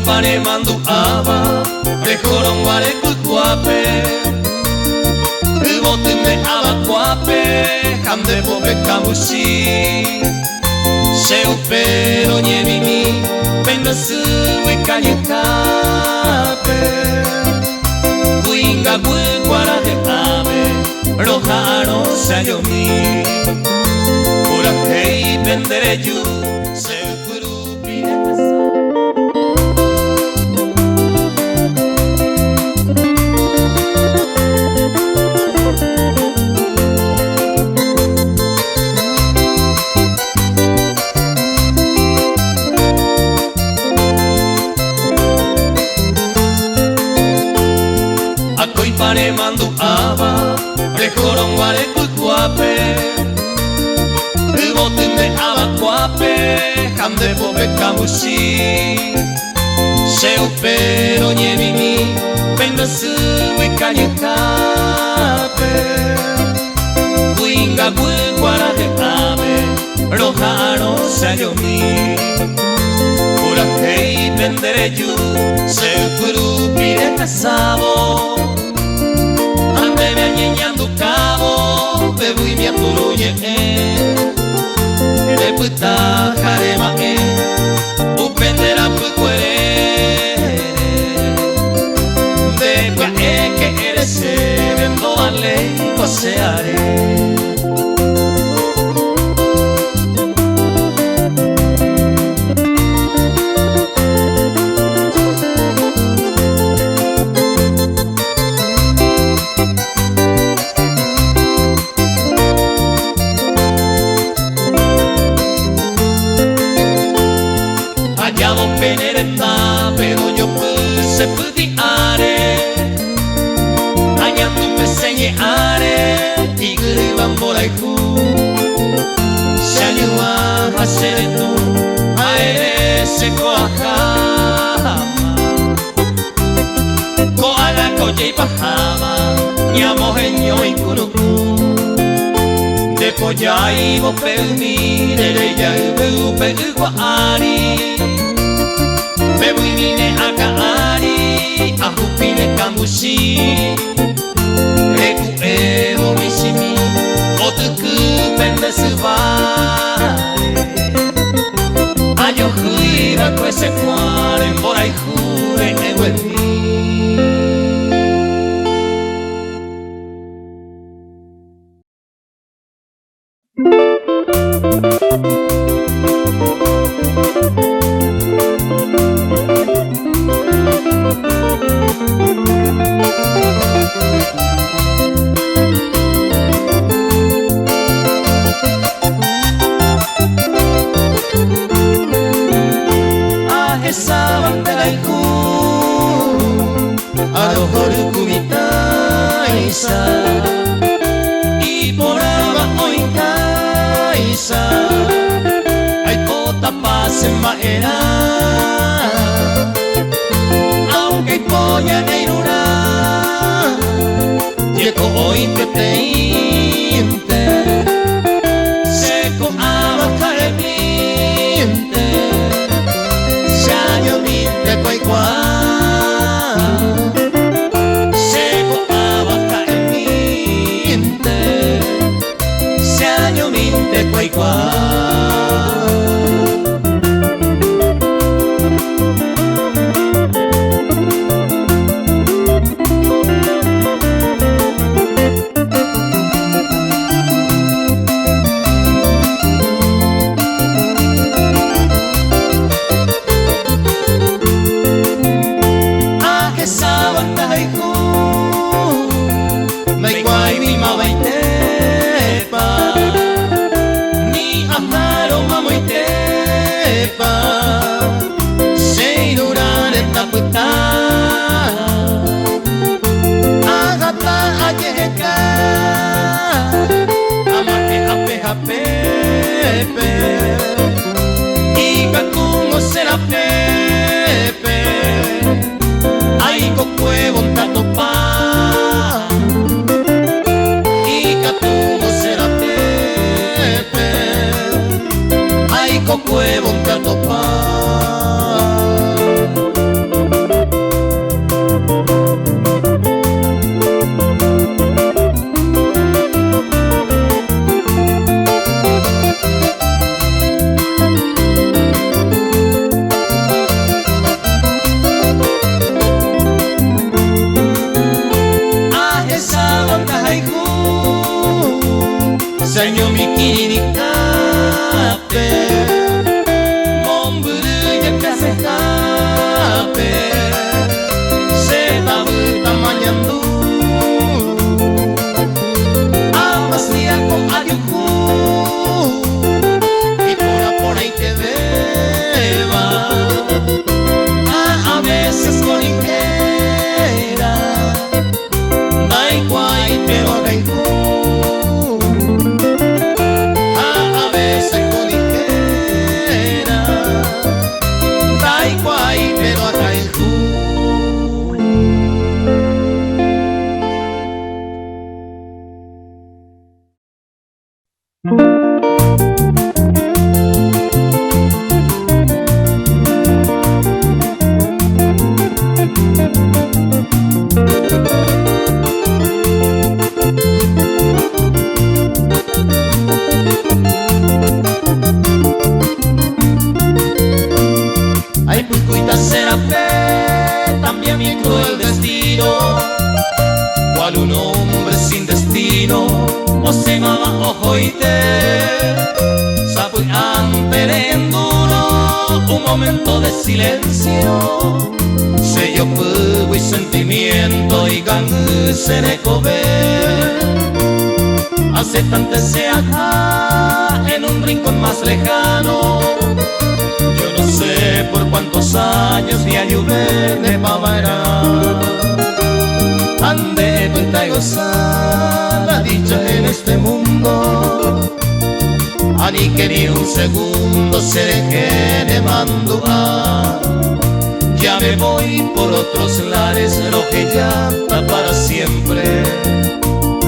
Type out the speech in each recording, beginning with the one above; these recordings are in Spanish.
Pane mandu aba, prejoron ware kukuape, ubotume aba kuape, hamde pope kamushi, seu pero nyemimi, pendasu wikanyukape, kuinga kuiguara de ave, rojaro sayomi, pura hei pendereyu, seu puru piretasa. Pane mandu aba, prejoron ware kukuape, ubotume aba kuape, hamde pope kamushi, seu pero nyemimi, pendasu wikanyukape, kuinga kuiguara de ave, rojaro sayomi, pura hei pendereyu, seu puru piretasabo. Bebe añeñando cabo, bebu y mi aturuye, de puta jarema, upendera pucuere, de cuae que eres, vendo a ley, pasearé. Penereta, pero yo puse pudiare, añando me señare, y griban por ahí ju, se ayuda a hacer tú, a ese coajama, coala coye y pajama, y amojeño y curucú, de polla y bopeuni, de leya y beube y guari. Bebu y vine a kaari, a jupine kambushi, reku evo mishimi, otuku pende subare. Ayo huira kwese kwaren, borai jure evo en mí. Y por abajo en Caiza hay tota paz en Maera, aunque coña neirura llegó hoy preteinte seco a bajar el miente se año minte cuaicua. De Amaro Ikiri kape Momburu ya se kape Se tabuta mañandu Amas día con ayuku Y por ahí te beba A veces con ligera Dai guay pero dai también mi cruel destino, cual un hombre sin destino, o se mama ojo y te sapo y amperenduro, un momento de silencio, sello fuego y sentimiento y gangu se de comer, hace tanto se acá en un rincón más lejano. Yo no sé por cuántos años ni ayude de pavará. Ande cuenta y gozar la dicha en este mundo. Ani que ni un segundo se deje de manduar. Ya me voy por otros lares, lo que ya está para siempre.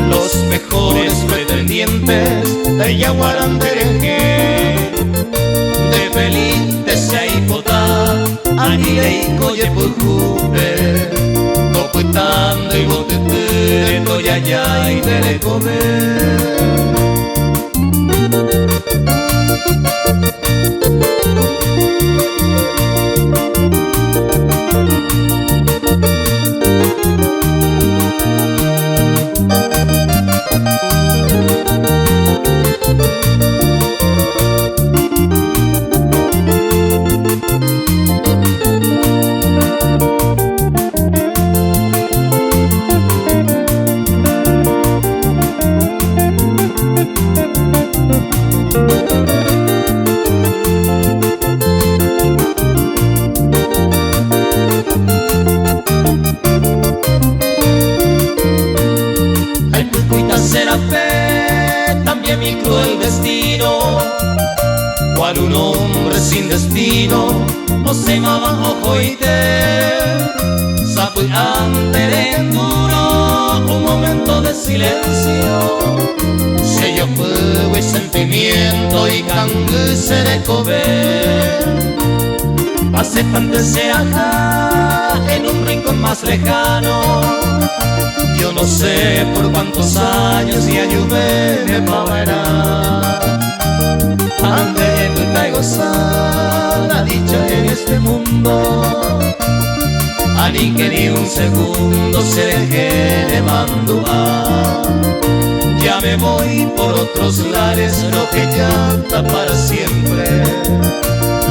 Los mejores pretendientes de Yaguarandereje. De feliz desea y pota, anire y coye por juve, tocuitando y botete, toya ya y de comer. También mi cruel destino, cual un hombre sin destino, o se mama ojo y te sapo y amperenduro, un momento de silencio, sello fuego y sentimiento y cangu se de comer, hace fantasía acá en un rincón más lejano. Yo no sé por cuántos años y ayude me pagará. Ande cuenta y gozar la dicha en este mundo. Ani que ni un segundo se deje de manduar. Ya me voy por otros lares, lo que ya está para siempre.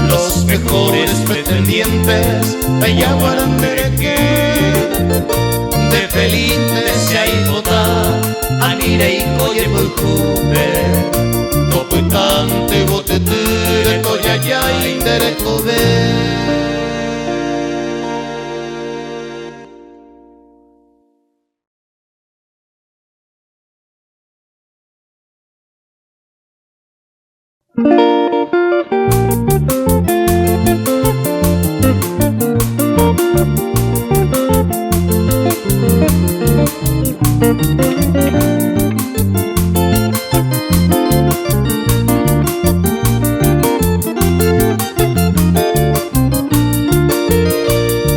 Los mejores pretendientes de Yaguarandereje. De feliz desea y vota, anire y coye por juve, topetante botetere, coya ya y de comer.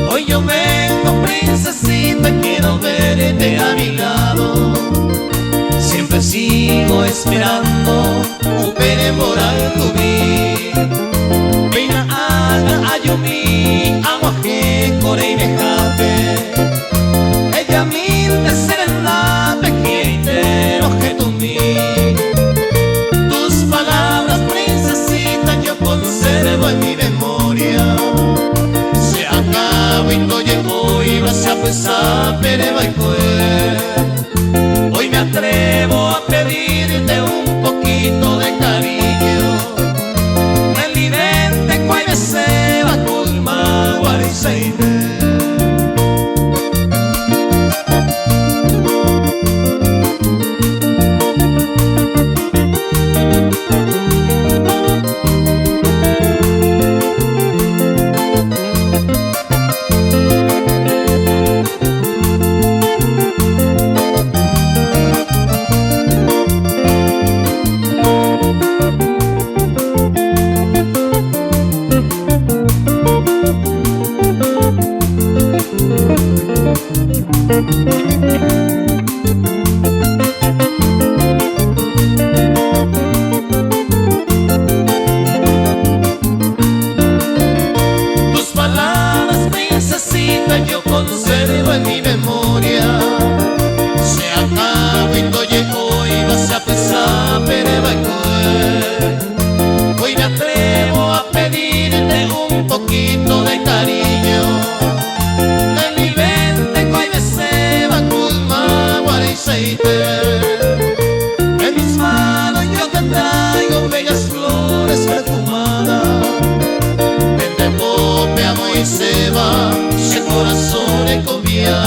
Hoy yo vengo, princesita, quiero verte a mi lado. Siempre sigo esperando un pene moral rubí. Pena ala ayumi, agua que core y me jape. Ella mil de ser en la pequeña que tu mí. de cariño. Nell'idente quai veseva col maguari seine. Tus palabras princesita yo conservo en mi memoria. Se acaba y hoy vas a pensar pero hoy me atrevo a pedirte un poquito de cariño. En mis manos yo te traigo bellas flores perfumadas. Vente pope, amo y seba, se corazón e cobia.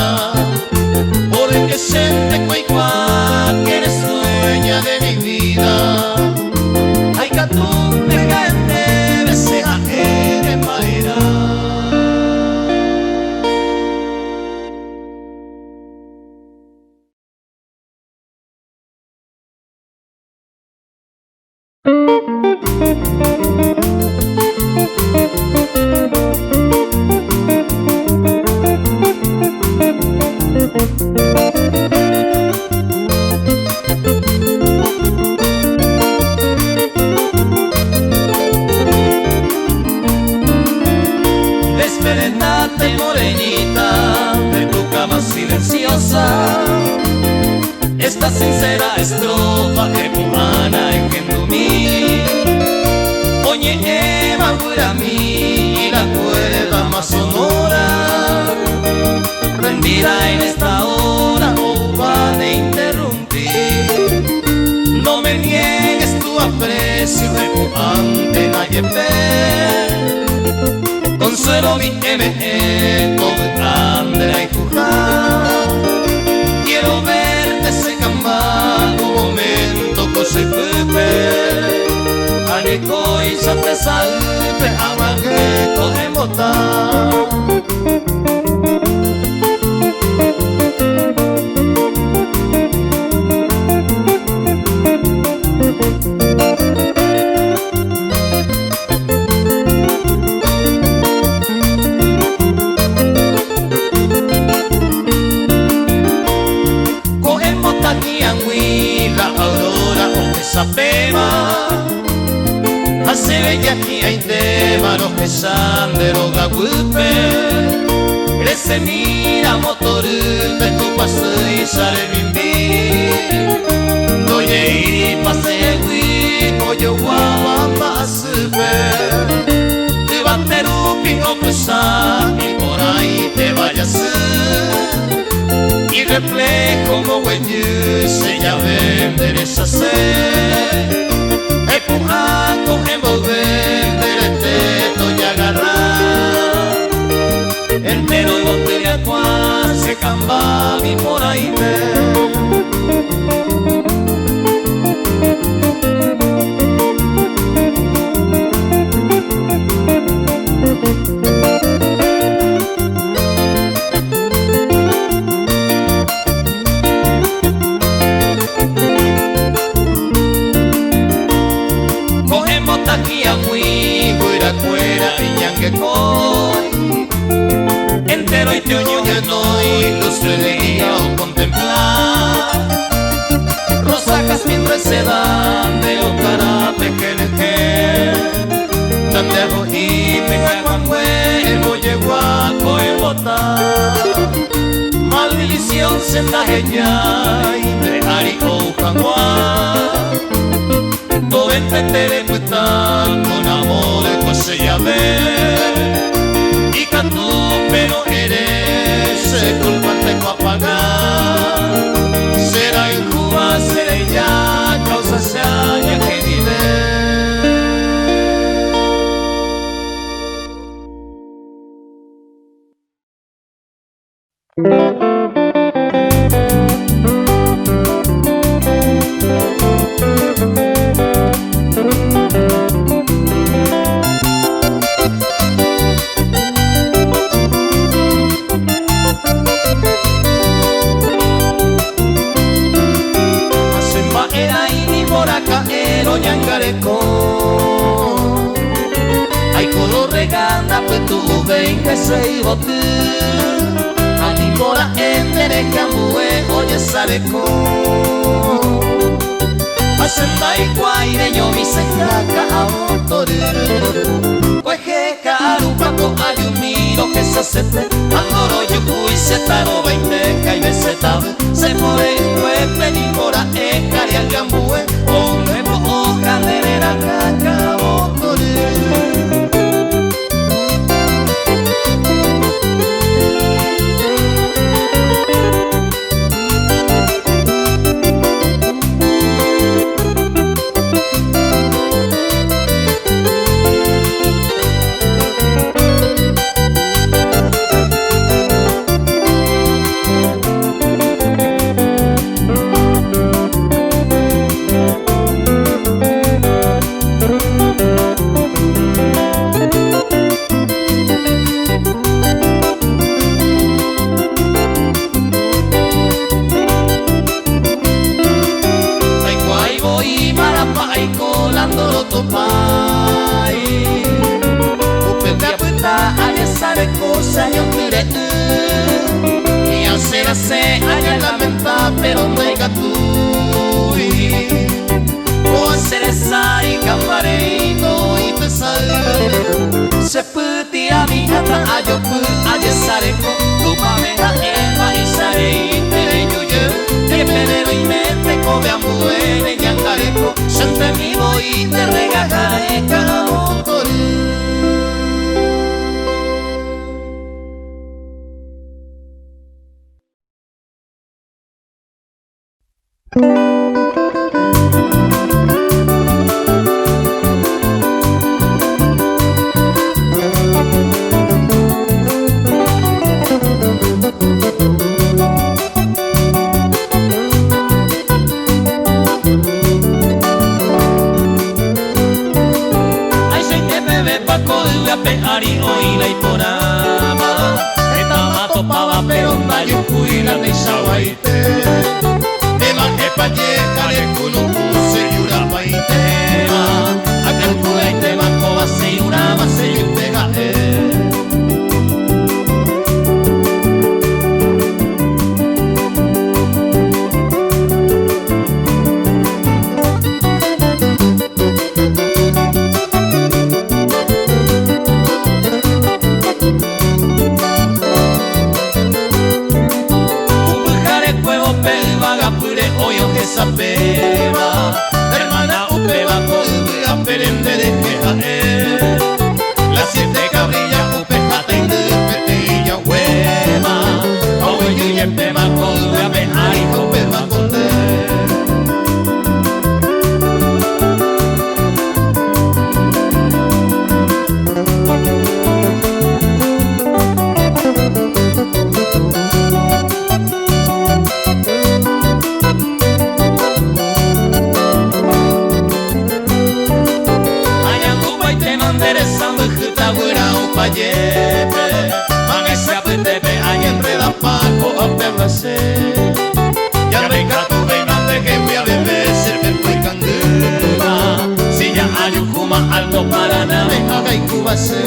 Porque siente que eres dueña de mi vida. Ay, catún de gente, desea que maera. Despertate morenita de tu cama silenciosa. Esta sincera estrofa que pumana en Kendumi. Oye Eva mí y la cuerda más sonora. Rendida en esta hora, oh va de interrumpir. No me niegues tu aprecio ante nadie ver. Consuelo mi M.E. con Andrea y Curra. Quiero verte se camba un momento così pepe. Anico y te salve amague coge botar. La aurora o que sapeva hace bella aquí hay tema los que sandero gagupe crece mira motor de tu paso y sale bimbi doye y pase guipo yo guapa a super te va a ter un pico pesar y por ahí te vayas y reflejo como güey se ya endereza ser empujando envolver del teto y agarrar entero y botella cual se camba y por ahí que coi entero y te oño que no ilustre de guía o contemplar rosacas mientras se dan de ocarape que neje tan de y me cagan huevo llegó a botar maldición sendaje ya y de arico canguá todo entender con amor pues se llame y cantú pero eres culpante con apagar será en Cuba será ya causa se haya que vive gana putu venga sei botu Anibora endere kambue oye sareko Asendai kwaire nyomi sekaka aotoru Kwehe karupako ayumiro que se sete Andoro yukui setaro 20 kai besetabu Semore kwepe nibora ekari agambue Onebo okanderera kaka aotoru Pero no hay gatui O serezari cambareino y pesar Se puti a mi hata ayopu ayesareko Tu pamega ema y sare y tere yuye Te penero y mente come ambuene y angareko Sente mi voy y te regajare kaotori Pero no hay un cuida ni sawaite Ema epa llega de kunuku se yura paitema Akal kuaite makoba se yurama se yutega Sapeva, hermana upeva colga perende de quejae Las 7 cabrillas upejata y de petilla hueva Oye y empema colga peja y copeva conde Manesa petepe hay enreda paco a perrase Ya venga tu veimande que voy a beber serpepo y cangura Si ya hay un kuma alto para nave haga y cubase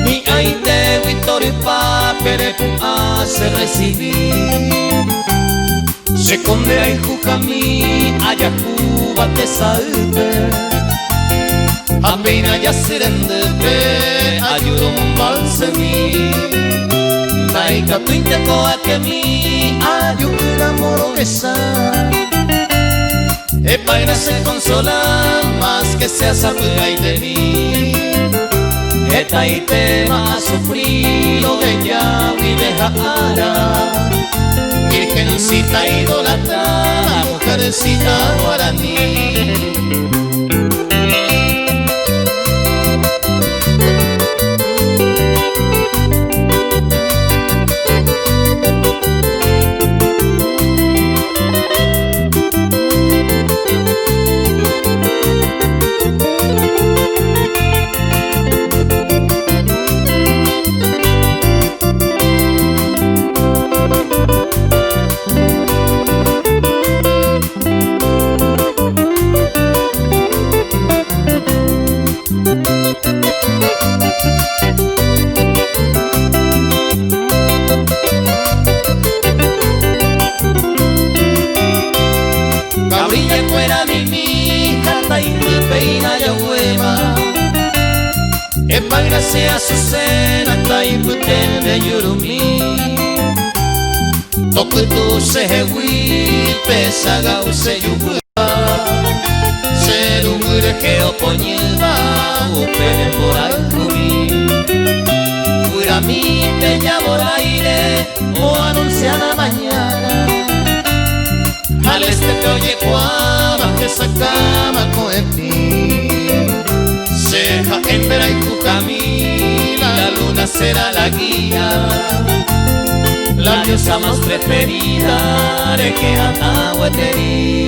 Mi aite Victoria Papere hace recibir Se conde a Jujamí allá Cuba te salte Apenas ya serende ayudo un balsemí Taika tu intento a que mi ayuda morosa Epaira se consola más que sea sabuga y de mí Eta y tema sufrido de ella vive jara Virgencita idolatrada, mujercita guaraní fuera mi mija taimpeina ya hueva epa gracia Azucena taiputende yurumi tokutu sehewi pesagau seyubu serumure geoponyeva upere por alcumi pura mi bella por aire o anunciada mañana al este te oye cuava que sacaba coepi ceja hembra y tu camina la luna será la guía la diosa más preferida de que anahueteri.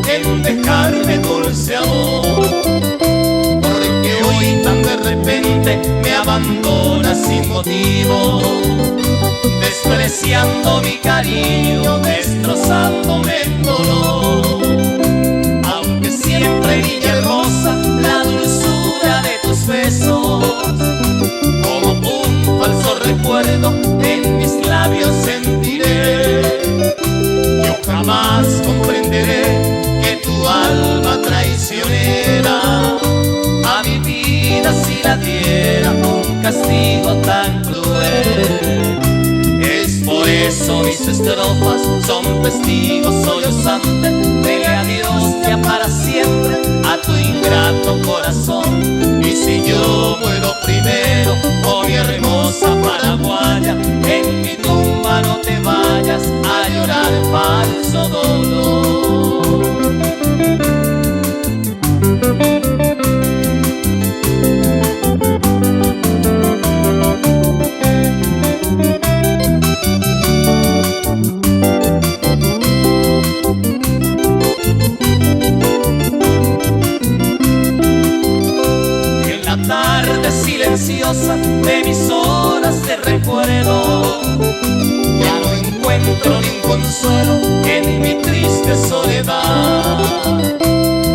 En dejarme dulce amor, porque hoy tan de repente me abandonas sin motivo, despreciando mi cariño, destrozándome en dolor. Aunque siempre brilla hermosa la dulzura de tus besos, como un falso recuerdo en mis labios sentiré. Yo jamás comprenderé que tu alma traicionera a mi vida si la diera un castigo tan cruel. Es por eso mis estrofas son testigos sollozantes. Dele adiós ya para siempre a tu ingrato corazón. Y si yo muero primero, oh mi hermosa paraguaya, en mi tumba no te vayas a llorar falso dolor. En la tarde silenciosa de mis horas de recuerdo, ya no encuentro ni un consuelo en mi triste soledad.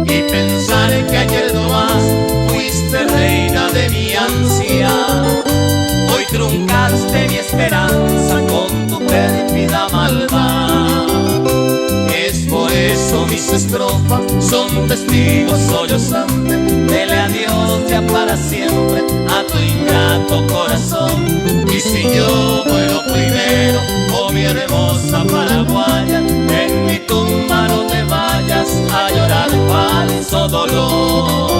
Y pensar que ayer nomás fuiste reina de mi ansia, hoy truncaste mi esperanza con tu pérfida maldad. Es por eso mis estrofas son testigos sollozantes. Dele adiós ya para siempre a tu ingrato corazón. Y si yo muero primero, oh mi hermosa paraguaya, en mi tumba no te vayas a llorar falso dolor.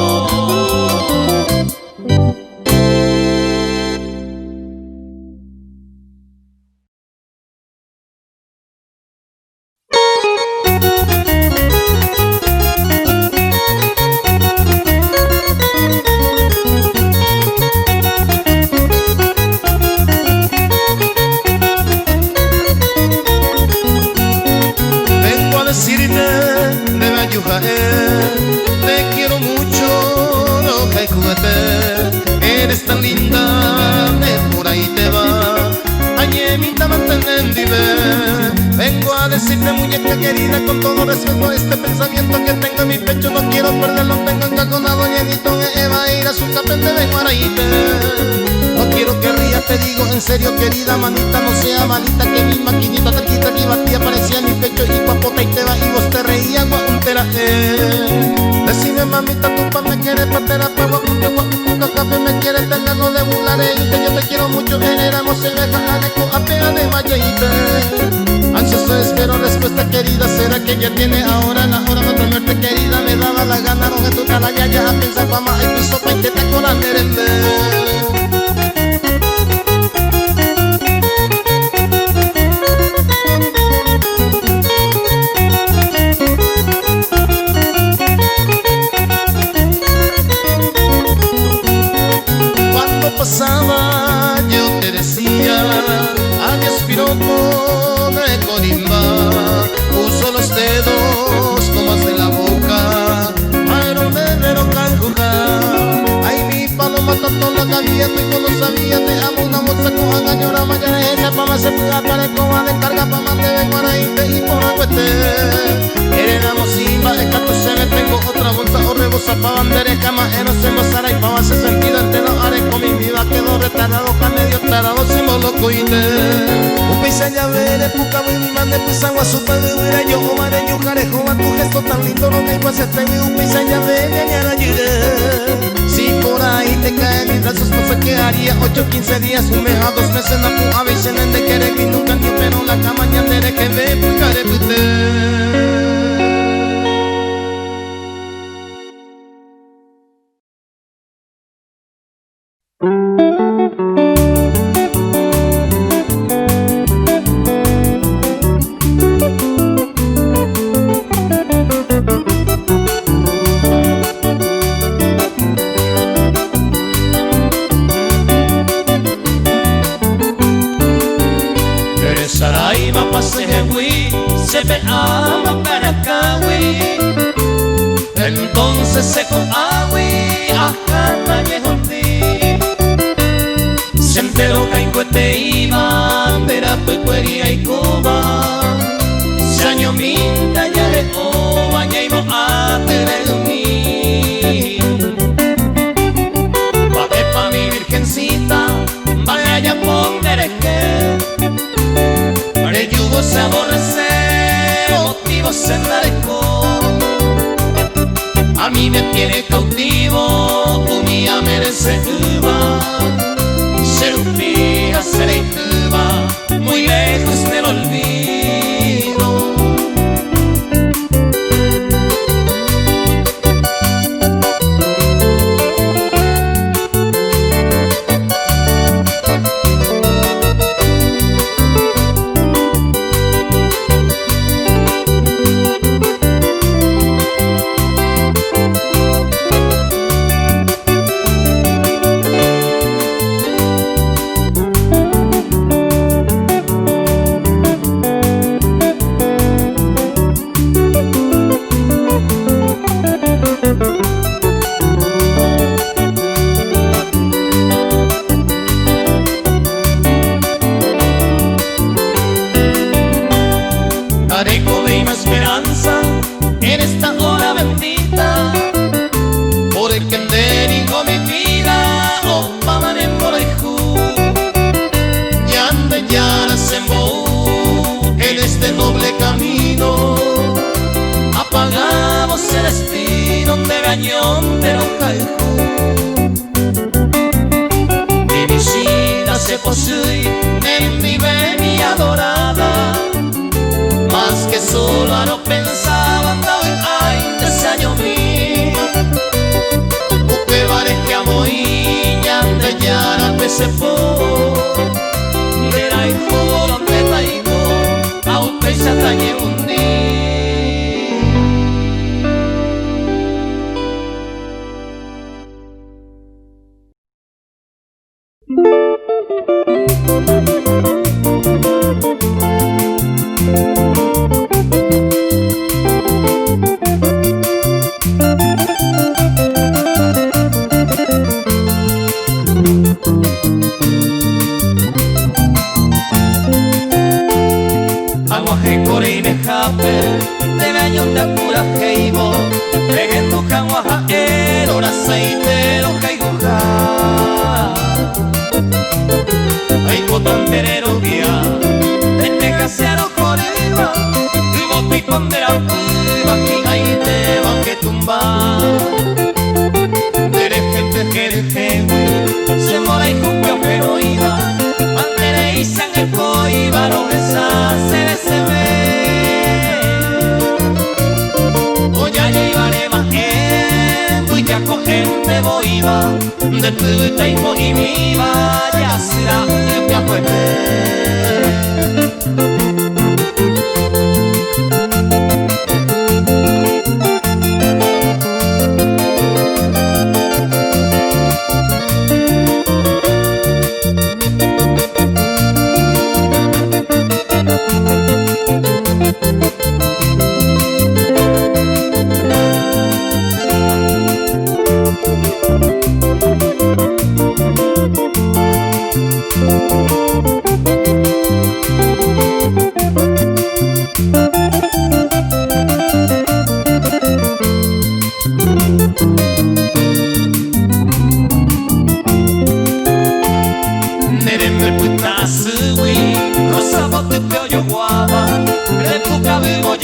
Te quiero mucho, loca y juguete. Eres tan linda, de por ahí te va. Añemita mantenendive. Vengo a decirte, muñeca querida, con todo respeto, este pensamiento que tengo en mi pecho no quiero perderlo. Tengo encajonado ñenito, Eva, ir a su capende de Guaraíte. No quiero que rías, te digo en serio, querida manita, no sea malita, que mi maquinita taquita que batía parecía en mi pecho y papota y te va y vos te reías, guajuntera, Decime mamita, tú pa' me quieres patera, pa' guajuntera, café me quieres tener no de burlaré, que yo te quiero mucho, éramos cerveja, aneco, apea de mayeite. Ansioso espero respuesta querida, será que ya tiene ahora la hora de tenerte querida, me daba la gana, no que tú te la ya a pensar fama en tu sopa y que te con la merende. Pasaba, yo te decía, adiós piro, loco de corimba, puso los dedos nomás en la boca, pero de canjuja. Ay, mi paloma tanto la cabía, tú y no sabía, te amo una moza con agañora, mañana esa pa' más se pueda para coma de carga, pa' más de guaraíte y por agüete. Heredamos simba, el cato se me tengo otra bolsa o rebosa pa' bandera, cama, se gozara y pa' base sentido entero, haré con mi vida, quedó retardado, ja medio tarado, si mo lo cuide. Upisa ya veré, puca muy mi mande, pues agua su padre, huira yo, o mare, yo carejo, a tu gesto tan lindo, no me igual este mi upisa ya veré, añara yure. Si por ahí te caen mis brazos, no sé qué haría, 8, 15 días, un mes a 2 meses, na pu, a veces de querer, mi nunca ni pero la cama, ñandere, que me pucare, pute. Entonces se coagüi a cana yehondi se enteró que encuete iba vera pecuería y coba se año minta ya le oba ya iba a tener mi pague pa mi virgencita vaya a poner que para yugo se aborrece motivos en la a mí me tiene cautivo, un día merece uva, ser un día seré tuba, muy lejos del olvido. Mi visita se posee en mi mi adorada, más que solo no pensaba andaba en ay ese año mío, porque vale que amo y ya de ya no se po de la hijo donde traigo a un pez atañe un día. Debe años de apura heibo, peguen janguaja el hora aceite lo caigoja. Hay botón terero guía, desde casero corriba, y vos pipón de la piba, que ahí te va que tumba. Dereje, jereje, se mora y cumplió que no iba, mantere y sangre coiba, no besa, se ve. Gente boiva de puta y bohemia ya será el viaje.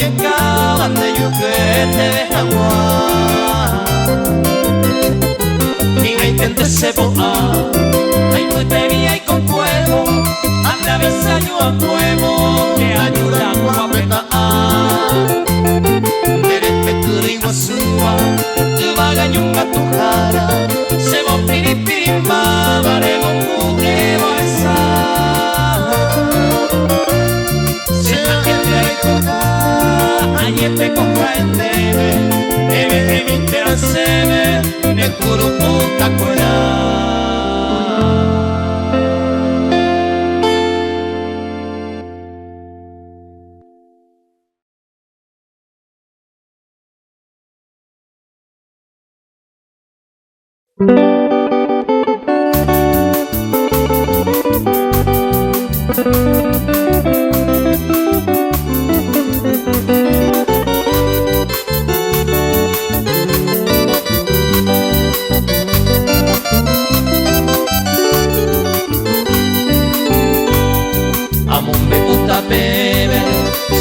llegaban de yuquete de jaguar. Ni hay gente se boa, hay putería y con fuego, anda visayo a fuego, que ayuda a guapeta. Derepeturi guasua, tu bagayunga tu jara, se va piripirimba, baremo mueva esa. Se atiende a coja, ayer te coja el debe, debe evitar el sebe, el curo puta cuera.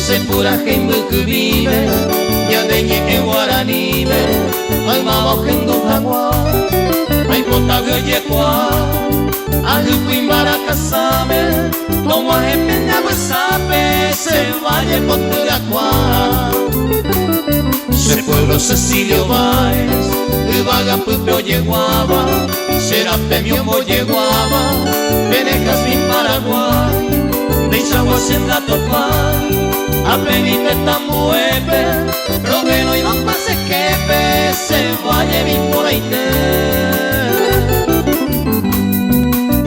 Se pura gente que vive, ya de ñe guaranibe, ay mamo gente jagua, ay potago yekua, ay cuimbara casame, tomo a jepenya besape, se vaya poturacua. Se pueblo Cecilio Báez, el vagapupo yeguaba, será premio moyeguaba, venejas mi Paraguay, de Chagua senda topay. Apenite tambuepe, rogeno y no pase quepe, se vaya bien por ahí te.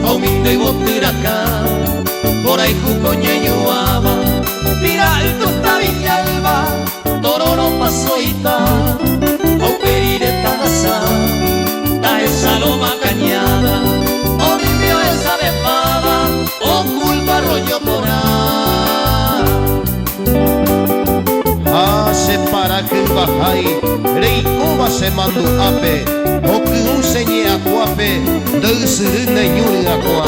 Aumento y botiraca, por ahí jucoña y yuaba, mira el tosta villalba, toro no pasó y ta, au perire taza, ta esa loma cañada, o vivió esa befada, oculto arroyo por ahí. Se para que bajai, rei cova se mandu ape, o que un señe acuape, del suruna ñuri aqua.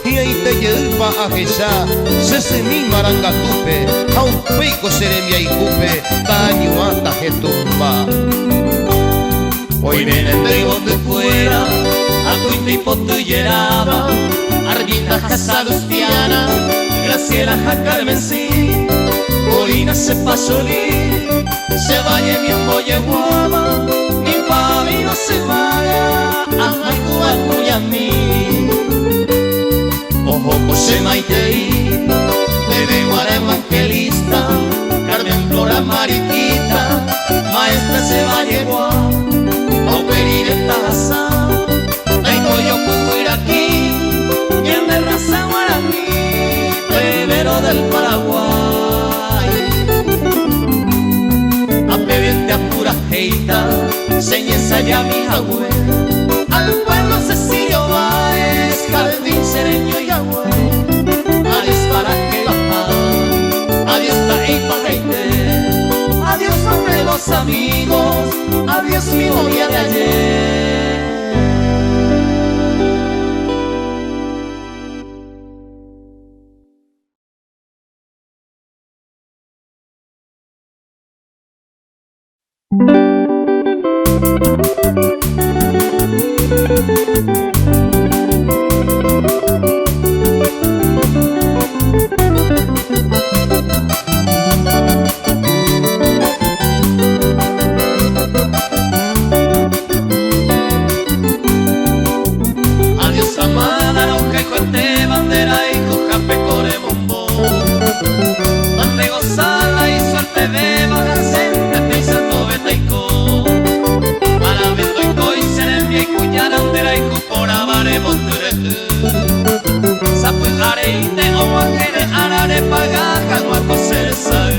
Y ahí te lleva a jesa, se mi maranga tupe, a un pico seremia y cupe, daño hasta que tumba. Hoy vienen de de fuera, a cuita y potulleraba, Arbina Jasalustiana, Graciela Jacarmencí. Corina se pasó se vaya mi amboye guava, mi papi no se vaya, ajay cuaco y a mí. Ojo José Maitei, bebé guara evangelista, Carmen Flora Mariquita, maestra se vaya guava, au perir esta asa, tengo yo puedo ir aquí, y en de raza guaraní, primero del Paraguay. A pura heita, señesa ya mi abuela, al pueblo Cecilio Báez, jardín sereño y agüe, adiós para que baja, adiós taípa heite, adiós hombre los amigos, adiós mi novia de ayer. Adiós amada, no que cuente bandera y coja pecore bombo, donde gozala y suerte de bajarse, pensando betaico, para betaico y seremia y cuñarandera y cupora bare boture, sapu areite o guajere arare pagaja guaco seresal.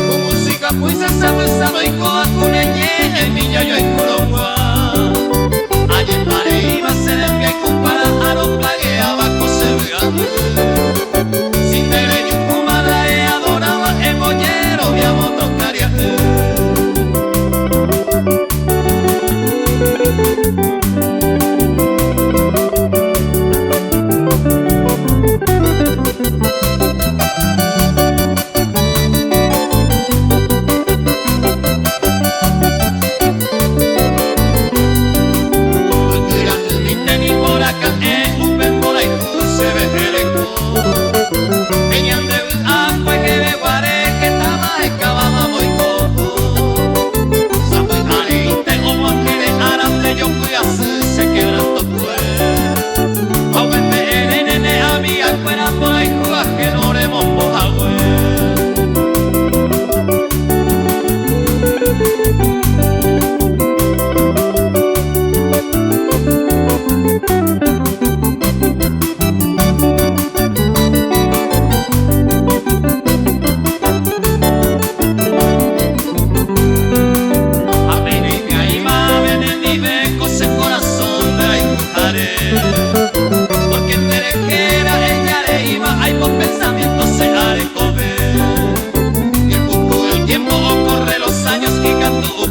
Con música pues esa y coa con el niño yo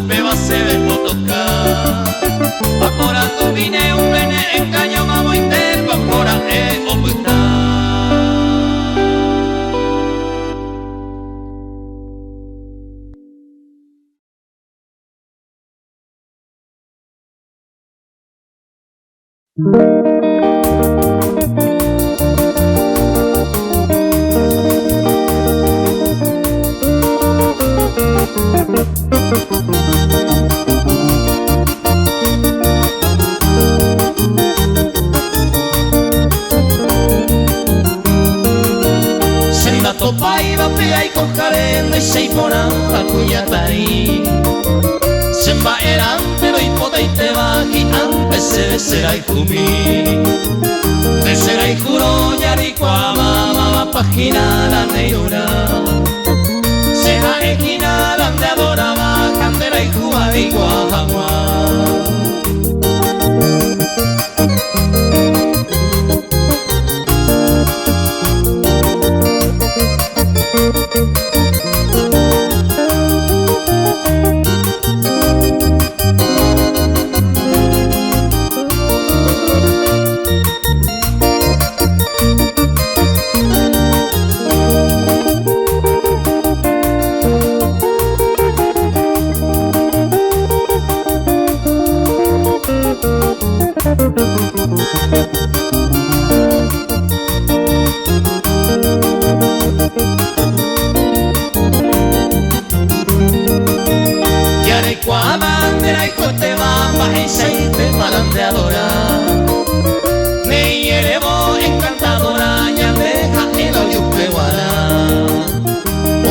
peba se ve toca. Ahora tu vine un bene engaño mamo interno ahora oputa. Senda topa iba pea y cojarendo y se ipona la cuyatari. Semba eran pero hipote y te baji antes se de será y fumi. De será y juro yaricua mama página la neura. Será esquina la de adoraba candela y jugadicua jamás. Yarecua bandera y cote bamba y seite malandeadora. Me llevo encantadora ya deja el ayupe guara.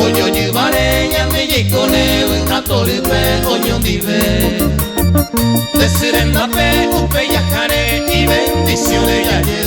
Oyo llevaré ya me lleconeo a torpe oño dive. De serena pe upe yajaré y bendiciones ya lleve.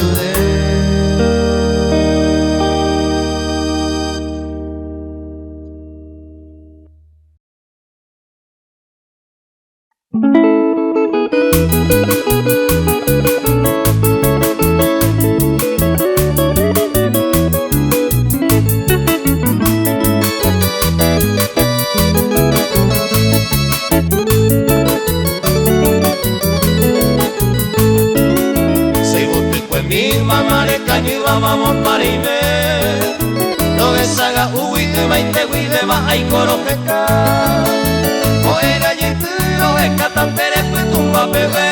Vamos para irme, no deshaga huite, maite huide, va a icorojeca. O era yetero, escatan perepue, tumba bebé.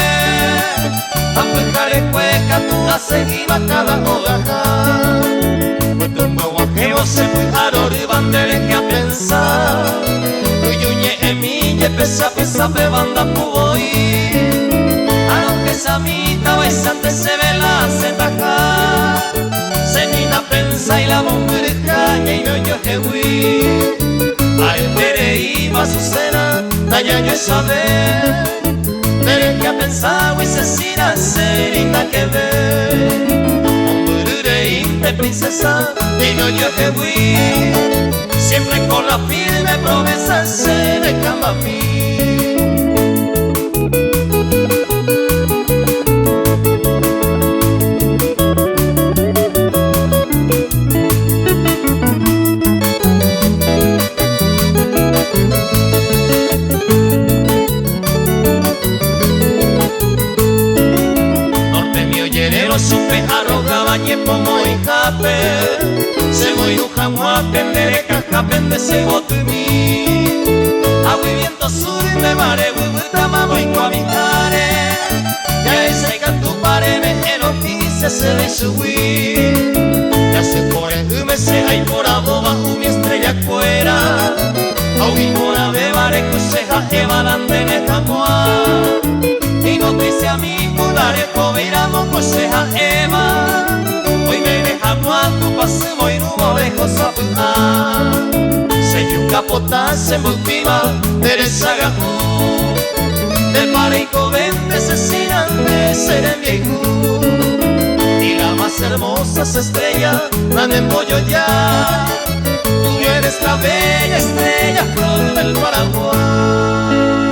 A pejare cueca, tu hace viva cada hogaja. Pues tumba guajeo se fue a rori bandere que a pensar. Uyuñe emille, pesa, bebanda puboy. A lo que samita, baisante se ve la setaja. Senina pensa y la bombereja y no yo hewi. A el pere iba su cena, talla yo saber. Tere que ha pensado y se sira serita que ve. Bomberere de princesa y no yo hewi. Siempre con la firme promesa se de cama mí. Supe arroga bañe pomo y jape. Se voy uja muape, nereca japen de se botumi. Agui viento sur me mare, bubuta mamo y cuavitare. Ya ese cantu pare me enotice se de subir. Ya se por el hume se hay por aboba mi estrella fuera. Agui mora bebare cuseja evalande ne jamua. Y no dice a mí mudare poviramo coseja ema. Hoy me dejamos a tu pase muy nubo de cosa puta. Se dio un capota se multiva Teresa Gajú. Del pareico vende asesinan de ser en viejo. Y la más hermosa estrella la de pollo ya. Tú eres la bella estrella flor del Paraguay.